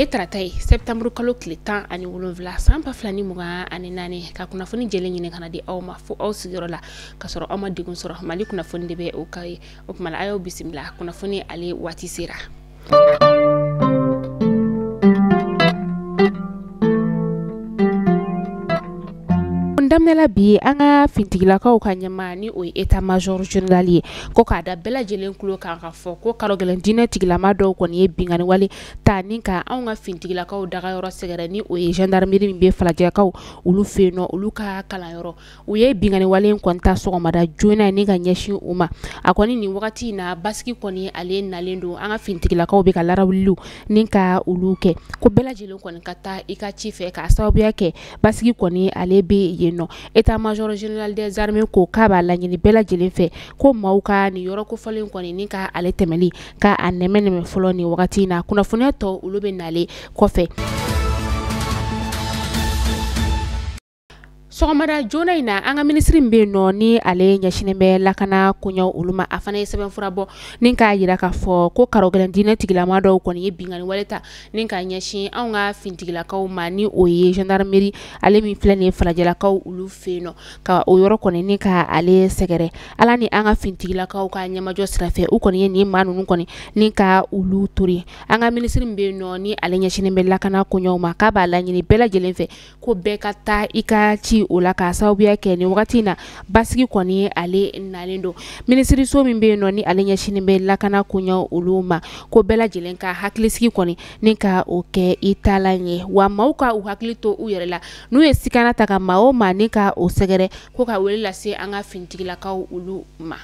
Biye taratai September kalo tile 10 ani 7 san ba filani muga ani nani ka kunnafoni jelen ɲini kana di aw ma fo aw sigiyɔrɔ la ka sɔrɔ aw ma degun sɔrɔ Mali kunnafoni de bɛ o kai o kuma ayo bisimila kunnafoni ale waati sera. Damnela bi anga fintigilakaw ka ɲɛma ni o ye état major général ye ko k'a da bɛɛ lajɛlen kulo kan ka fɔ ko kalo gɛlɛn diinɛ tigilama dɔw kɔni ye bingani wale ta ni ka anw ka fintigilakaw dagayɔrɔ sɛgɛrɛ ni o ye gendarmerie min bɛ falajɛkaw olu fɛ yen nɔ olu ka kalanyɔrɔ u ye bingani wale kɔni ta sɔgɔmada joona ni ka ɲɛsin u ma a kɔni nin wagati na basiki kɔni ale nalen don an ka fintigilakaw bɛ ka larawiliw ni ka olu kɛ ko bɛɛ lajɛlen kɔni ka taa i ka ci fɛ ka sababuya kɛ basiki kɔni ale bɛ yen état major général des armées ko k'a b'a laɲini bɛɛ lajɛlen fɛ ko maaw ka ni yɔrɔ kofɔlen kɔni ni ka ale tɛmɛli ka a nɛmɛ fɔlɔ ni wagati na kunnafoniya tɔ olu bɛ nale kɔfɛ. Sɔgɔmada joona in na an ka ministre bɛ yen nɔ ni ale ɲɛsinnen bɛ lakana koɲɛw olu ma a fana ye sɛbɛnfura bɔ ni k'a jira k'a fɔ ko karo gɛlɛn diinɛ tigilama dɔw kɔni ye bingani wale ta ni ka ɲɛsin anw ka fintigilakaw ma ni o ye gendarmerie ale min filɛ nin ye falajɛlakaw olu fɛ yen nɔ ka o yɔrɔ kɔni ni ka ale sɛgɛrɛ ala ni an ka fintigilakaw ka ɲɛmajɔ sira fɛ u kɔni ye nin maa ninnu kɔni ni ka olu tori an ka ministre bɛ yen nɔ ni ale ɲɛsinnen bɛ lakana koɲɛw ma k'a b'a laɲini bɛɛ lajɛlen fɛ ko bɛɛ ka taa i ka ci o la ka sababuya kɛ ni wagati na basigi kɔni ale nalen don ministre so min bɛ yen nɔ ni ale ɲɛsinnen bɛ lakana koɲɛw olu ma ko bɛɛ lajɛlen ka hakilisigi kɔni ni ka o kɛ i taalan ye wa maaw ka u hakili to u yɛrɛ la n'u ye sikana ta ka maa o maa ni ka o sɛgɛrɛ ko ka wele lase an ka fintigilakaw olu ma.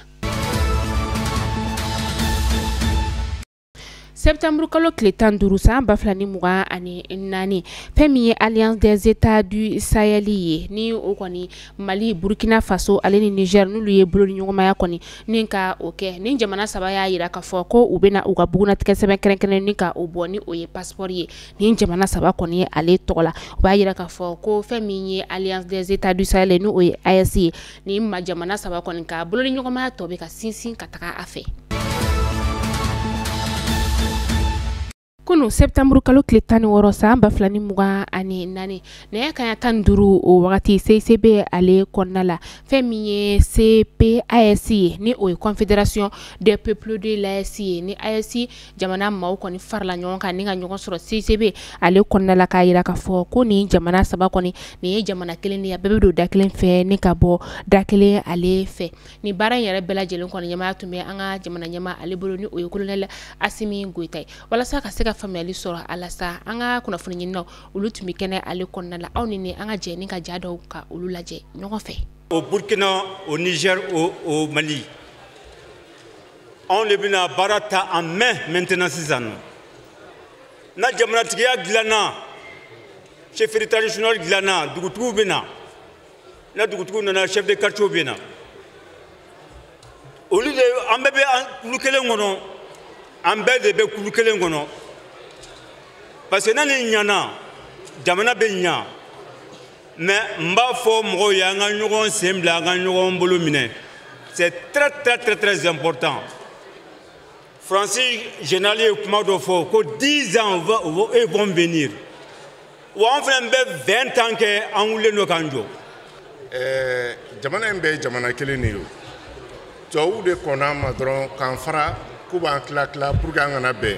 Septembre kalo tile 15 san ba filani mugan ani naani fɛn min ye Alliance des États du Sahel ye ni o kɔni Mali Burkina Faso ale ni Niger n'olu ye bolo ni ɲɔgɔnmaya kɔni ni ka o kɛ ni jamana saba y'a jira k'a fɔ ko u bɛna u ka bugunatigɛ sɛbɛn kɛrɛnkɛrɛn ni ka o bɔ ni o ye passeport ye ni jamana saba kɔni ye ale tɔgɔ la u b'a jira k'a fɔ ko fɛn min ye Alliance des États du Sahel ni o ye AES ye ni jamana saba kɔni ka bolo ni ɲɔgɔnmaya tɔ bɛ ka sinsin ka taga a fɛ. Kunu Septembre kalo tile 16 san ba filani mugan ani naani nɛgɛ kanɲɛ 15 o wagati CICB ale kɔnɔna la fɛn min ye CPAS ye ni o ye Confédération des Peuples de l'AES ye ni AES jamana maaw kɔni farala ɲɔgɔn kan ni ka ɲɔgɔn sɔrɔ CICB ale kɔnɔna la k'a jira k'a fɔ ko nin jamana saba kɔni nin ye jamana kelen de ye a bɛɛ bɛ don da kelen fɛ ni ka bɔ da kelen ale fɛ ni baara in yɛrɛ bɛɛ lajɛlen kɔni ɲɛmaa tun bɛ an ka jamana ɲɛmaa ale bolo ni o ye Colonel Asimi Goita ye walasa ka se ka faamuyali sɔrɔ ala sa an ka kunnafoni ɲininaw olu tun bɛ kɛnɛ ale kɔnɔna la aw ni an ka jɛ ni ka ja dɔw ka olu lajɛ ɲɔgɔn fɛ. Au Burkina, au Niger, au Mali, on le bina baara ta en main maintenant sisan na jamanatigiya dilanna chefferie traditionnelle dilanna dugutigiw bɛna na dugutigiw nana chef de quartier bɛna olu de an bɛɛ bɛ kulu kelen kɔnɔ an bɛɛ de bɛ kulu kelen kɔnɔ. Parce que nani ɲana jamana bɛ ɲa mais n b'a fɔ mɔgɔw ye an ka ɲɔgɔn sen bila an ka ɲɔgɔn bolo minɛ c'est très important. Francis général ye kuma dɔ fɔ ko 10 ans ils vont venir wa an fana bɛ 20 ans kɛ an wulilen don k'an jɔ. Jamana in bɛ jamana kelen de ye tubabuw de kɔnna ma dɔrɔn k'an fara k'u b'an tila pour que an kana bɛn.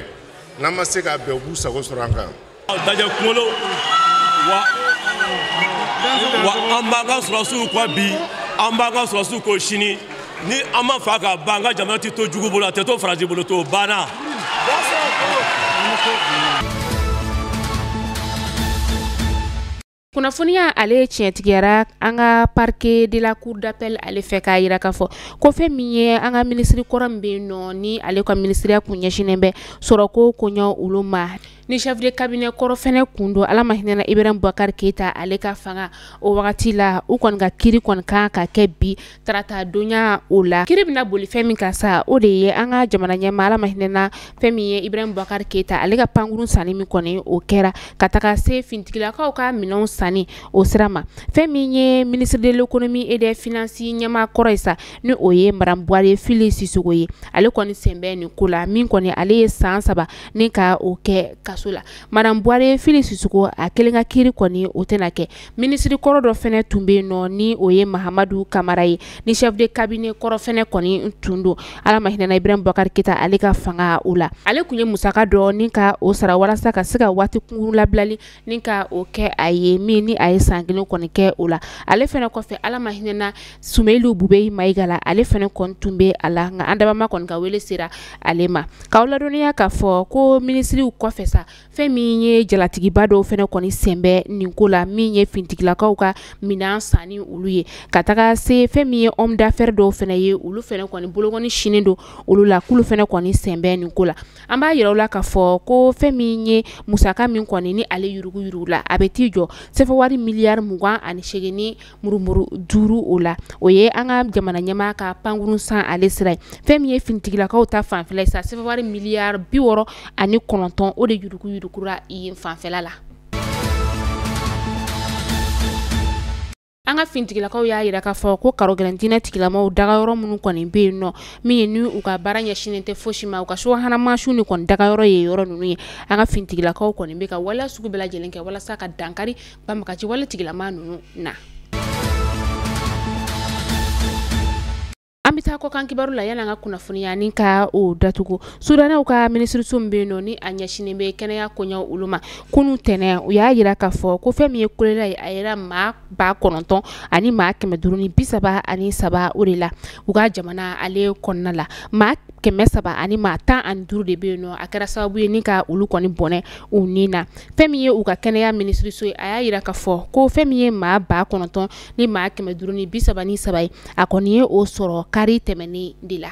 N'an ma se ka bɛn u b'u sago sɔrɔ an kan. Dajɛ kunkolo wa an b'an ka sɔrɔsiw kɔ bi an b'an ka sɔrɔsiw ko sini ni an ma fa ka ban an ka jamana tɛ to jugu bolo a tɛ to Faransi bolo to banna. Kunnafoniya ale tiɲɛtigiyara an ka parquet de la cour d'appel ale fɛ k'a jira k'a fɔ ko fɛn min ye an ka ministre kɔrɔ min bɛ yen nɔ ni ale ka ministeriya kun ɲɛsinnen bɛ sɔrɔko koɲɛ olu ma ni chef de cabinet kɔrɔ fɛnɛ kun don ala ma hinɛna Ibrahim Boubacar Keita ale ka fanga o wagati la u kɔni ka kiri kɔni kan ka kɛ bi tarata donya o la kiri bɛna boli fɛn min kan sa o de ye an ka jamana ɲɛmaa ala ma hinɛna fɛn min ye Ibrahim Boubacar Keita ale ka pankurun sanni min kɔni o kɛra ka taga se fintigilakaw ka minɛnw sanni o sira ma fɛn min ye ministre de l'économie et des finances ɲɛmaa kɔrɔ ye sa ni o ye Madame Boire Fili Sissoco ye ale kɔni sen bɛ nin ko la min kɔni ale ye san 3 ni ka o kɛ ka kaso la madame Boire Fili Sisuko a kelen ka kiri kɔni o tɛna kɛ ministre kɔrɔ dɔ fɛnɛ tun bɛ nɔ ni o ye Mahamadu Kamara ye ni chef de cabinet kɔrɔ fɛnɛ kɔni tun do ala ma hinɛna Ibrahim Boubacar Keita ale ka fanga o la ale kun ye musaka dɔ ni ka o sara walasa ka se ka waati kunkurun labilali ni ka o kɛ a ye min ni a ye san kelen kɔni kɛ o la ale fɛnɛ kɔfɛ ala ma hinɛna Sumeilu Bube Mayiga la ale fɛnɛ kɔni tun bɛ a la nka an dabama kɔni ka wele sera ale ma k'aw ladɔnniya k'a fɔ ko ministriw kɔfɛ sa fɛn min ye jalatigiba dɔw fɛnɛ kɔni sɛnbɛ nin ko la min ye fintigilakaw ka minan sanni olu ye ka taga se fɛn min ye homme d'affaires dɔw fɛnɛ ye olu fɛnɛ kɔni bolokɔni sinin do olu la kulu fɛnɛ kɔni sɛnbɛ nin ko la an b'a yira u la k'a fɔ ko fɛn min ye musaka min kɔni ni ale yurugu la a bɛ t'i jɔ sɛfɛwari miliyari 28 ni murumuru 5 o la o ye an ka jamana ɲɛmaa ka pankurun san ale sira ye fɛn min ye fintigilakaw ta fanfɛla ye sa sɛfɛwari miliyari 69 o de yurugura yen fanfɛla la an ka fintigilakaw y'a yira k'a fɔ ko karogɛlɛn diinɛ tigilamaw dagayɔrɔ minnu kɔni bɛ yen nɔ min ye ni u ka baara ɲɛsinnen tɛ fosi ma u ka subahana mansiw ni kɔni dagayɔrɔ ye yɔrɔ ninnu ye an ka fintigilakaw kɔni bɛ ka waleya sugu bɛɛ lajɛlen kɛ walasa ka dankari banbagaci wale tigilama ninnu na an bɛ taa kɔkan kibaru la yan'an ka kunnafoniya ni ka o datugu Sudanɛw ka minisiriso min bɛ yen nɔ ni a ɲɛsinnen bɛ kɛnɛya koɲɛw olu ma kunun tɛnɛn u y'a yira k'a fɔ ko fɛn min ye kolela ye a yɛrɛ maa 900 ani maa 533 o de la u ka jamana ale kɔnɔna la maa 300 ani maa 15 de bɛ yen nɔ a kɛra sababu ye ni ka olu kɔni bɔnɛ u ni na fɛn min ye u ka kɛnɛya minisiriso ye a y'a yira k'a fɔ ko fɛn min ye maa 900 ni maa 533 ye a kɔni ye o sɔrɔ kari tɛmɛnen de la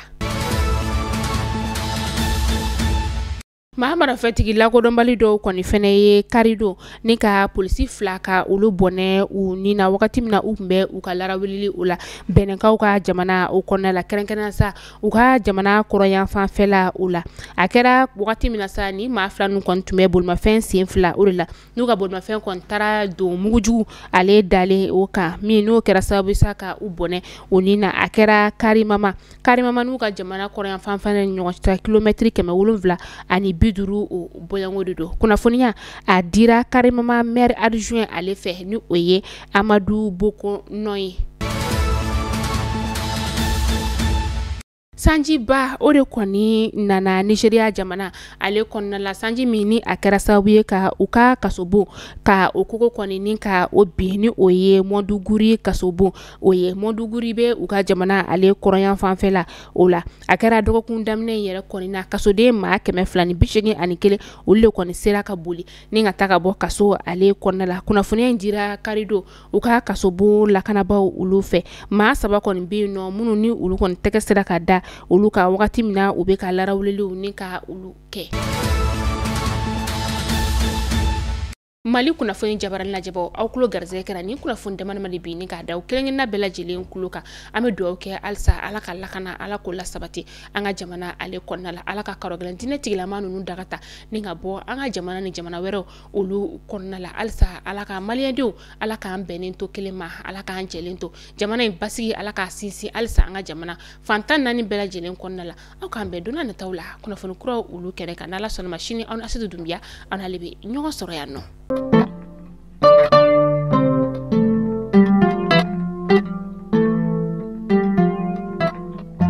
Mahamara fɛtigi lakodɔnbali dɔw kɔni fɛnɛ ye kari don ni ka polisi 2 ka olu bɔnɛ u ni na wagati min na u tun bɛ u ka larawilili o la bɛnɛkaw ka jamana o kɔnɔna la kɛrɛnkɛrɛnnen sa u ka jamana kɔrɔyan fanfɛla o la a kɛra wagati min na sa ni maa 2 ninnu kɔni tun bɛ bolimafɛn sen 2 o de la n'u ka bolimafɛn kɔni taara don mugujugu ale dalen o kan min n'o kɛra sababu sa ka u bɔnɛ o ni na a kɛra karimama n'u ka jamana kɔrɔyan fanfɛla ni ɲɔgɔn cɛ kilomɛtiri 7 ani 50 o boyango de do kunnafoniya a dira karimama maire adjoint ale fɛ ni o ye Amadou Boko Noye Sanji Ba o de kɔni nana Nigeria jamana ale kɔnɔna la sanji min ni a kɛra sababu ye ka u ka kasobo ka o kogo kɔni ni ka o bin ni o ye Monduguri kasobo o ye Monduguri bɛ u ka jamana ale kɔrɔyan fanfɛla o la a kɛra dɔgɔkun daminɛ yɛrɛ kɔni na kasoden maa 281 olu de kɔni sera ka boli ni ka taga bɔ kaso ale kɔnɔna la kunnafoniya in dira karido u ka kasobo lakanabaw olu fɛ maa 3 kɔni bɛ yen nɔ minnu ni olu kɔni tɛgɛ sera ka da olu ka wagati min na u bɛ ka larawuliliw ni ka olu kɛ Mali kunnafoni jabaran lajɛbaw aw kulo garzɛ kɛra ni kunnafoni damadama de bi ni ka da kelenkelenna bɛɛ lajɛlen kulo kan an bɛ dugawu kɛ alisa ala ka lakana ala ko lasabati an ka jamana ale kɔnɔna la ala ka karogɛlɛn diinɛ tigilama ninnu dagata ni ka bɔ an ka jamana ni jamana wɛrɛw olu kɔnɔna la alisa ala ka maliyɛndenw ala k'an bɛnnen to kelen ma ala k'an jɛlen to jamana in basigi ala k'a sinsin alisa an ka jamana fantan 4 bɛɛ lajɛlen kɔnɔna la aw k'an bɛn donna nataw la kunnafoni kuraw olu kɛnɛ kan n'ala sɔnna ma sini aw Asidu Dunbiya an ale bɛ ɲɔgɔn sɔrɔ yan nɔ